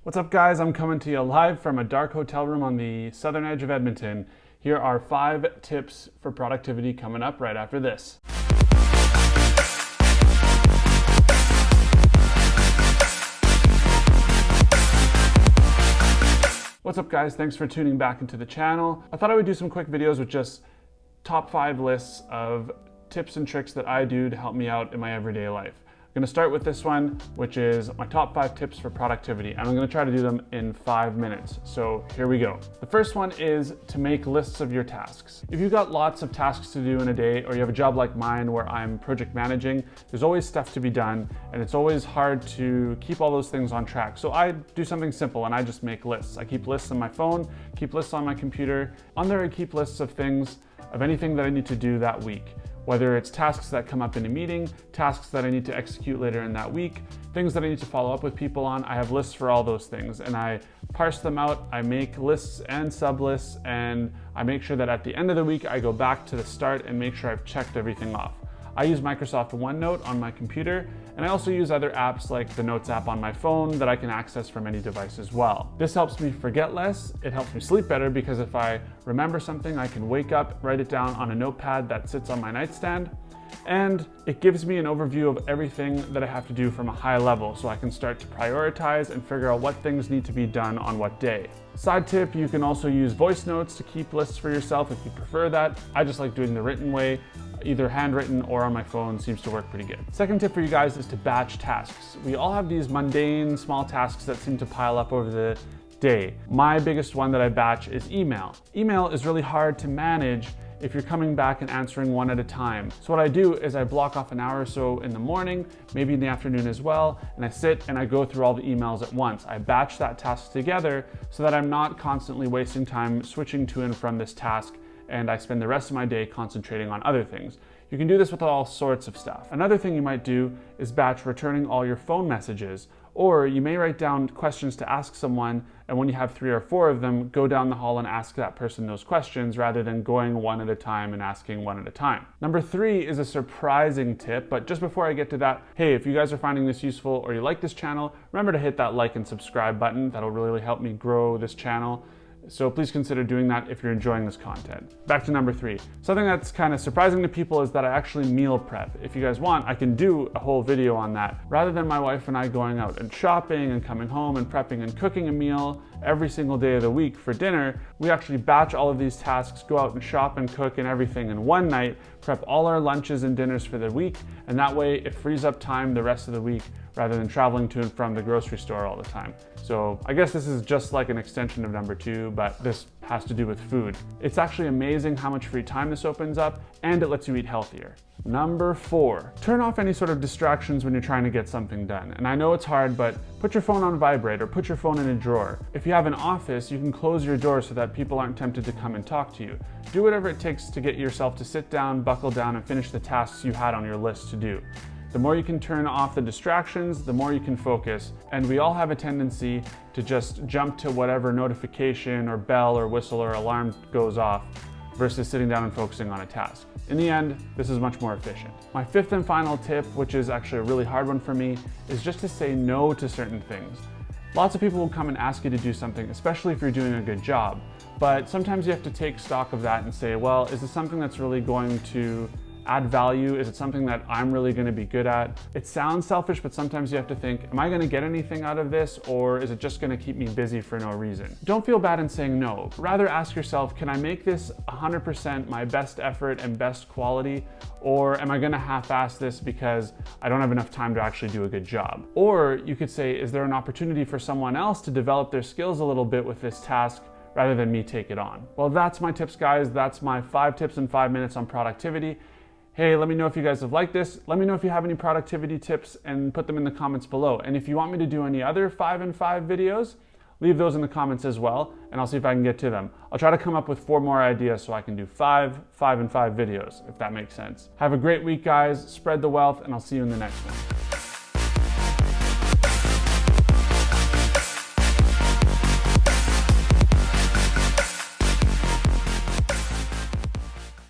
What's up guys, I'm coming to you live from a dark hotel room on the southern edge of Edmonton. Here are 5 tips for productivity coming up right after this. What's up guys, thanks for tuning back into the channel. I thought I would do some quick videos with just top 5 lists of tips and tricks that I do to help me out in my everyday life. I'm going to start with this one, which is my top 5 tips for productivity, and I'm going to try to do them in 5 minutes. So here we go. The first one is to make lists of your tasks. If you've got lots of tasks to do in a day, or you have a job like mine where I'm project managing, there's always stuff to be done, and it's always hard to keep all those things on track. So I do something simple, and I just make lists. I keep lists on my phone, keep lists on my computer. On there I keep lists of things, of anything that I need to do that week. Whether it's tasks that come up in a meeting, tasks that I need to execute later in that week, things that I need to follow up with people on, I have lists for all those things and I parse them out. I make lists and sub-lists, and I make sure that at the end of the week I go back to the start and make sure I've checked everything off. I use Microsoft OneNote on my computer, and I also use other apps like the Notes app on my phone that I can access from any device as well. This helps me forget less, it helps me sleep better because if I remember something, I can wake up, write it down on a notepad that sits on my nightstand, and it gives me an overview of everything that I have to do from a high level so I can start to prioritize and figure out what things need to be done on what day. Side tip, you can also use voice notes to keep lists for yourself if you prefer that. I just like doing the written way. Either handwritten or on my phone seems to work pretty good. Second tip for you guys is to batch tasks. We all have these mundane small tasks that seem to pile up over the day. My biggest one that I batch is email. Email is really hard to manage if you're coming back and answering one at a time. So what I do is I block off an hour or so in the morning, maybe in the afternoon as well, and I sit and I go through all the emails at once. I batch that task together so that I'm not constantly wasting time switching to and from this task, and I spend the rest of my day concentrating on other things. You can do this with all sorts of stuff. Another thing you might do is batch returning all your phone messages, or you may write down questions to ask someone, and when you have 3 or 4 of them, go down the hall and ask that person those questions rather than going one at a time and asking one at a time. Number 3 is a surprising tip, but just before I get to that, hey, if you guys are finding this useful or you like this channel, remember to hit that like and subscribe button. That'll really help me grow this channel. So please consider doing that if you're enjoying this content. Back to number 3. Something that's kind of surprising to people is that I actually meal prep. If you guys want, I can do a whole video on that. Rather than my wife and I going out and shopping and coming home and prepping and cooking a meal every single day of the week for dinner, we actually batch all of these tasks, go out and shop and cook and everything in one night, prep all our lunches and dinners for the week, and that way it frees up time the rest of the week rather than traveling to and from the grocery store all the time. So I guess this is just like an extension of number 2, but this has to do with food. It's actually amazing how much free time this opens up, and it lets you eat healthier. Number 4, turn off any sort of distractions when you're trying to get something done. And I know it's hard, but put your phone on vibrate or put your phone in a drawer. If you have an office, you can close your door so that people aren't tempted to come and talk to you. Do whatever it takes to get yourself to sit down, buckle down, and finish the tasks you had on your list to do. The more you can turn off the distractions, the more you can focus. And we all have a tendency to just jump to whatever notification or bell or whistle or alarm goes off versus sitting down and focusing on a task. In the end, this is much more efficient. My 5th and final tip, which is actually a really hard one for me, is just to say no to certain things. Lots of people will come and ask you to do something, especially if you're doing a good job. But sometimes you have to take stock of that and say, well, is this something that's really going to add value? Is it something that I'm really going to be good at? It sounds selfish, but sometimes you have to think, am I going to get anything out of this, or is it just going to keep me busy for no reason? Don't feel bad in saying no. Rather ask yourself, can I make this 100% my best effort and best quality, or am I going to half-ass this because I don't have enough time to actually do a good job? Or you could say, is there an opportunity for someone else to develop their skills a little bit with this task rather than me take it on? Well, that's my tips, guys. That's my 5 tips in 5 minutes on productivity. Hey, let me know if you guys have liked this. Let me know if you have any productivity tips and put them in the comments below. And if you want me to do any other 5 in 5 videos, leave those in the comments as well, and I'll see if I can get to them. I'll try to come up with 4 more ideas so I can do 5 in 5 videos, if that makes sense. Have a great week, guys. Spread the wealth, and I'll see you in the next one.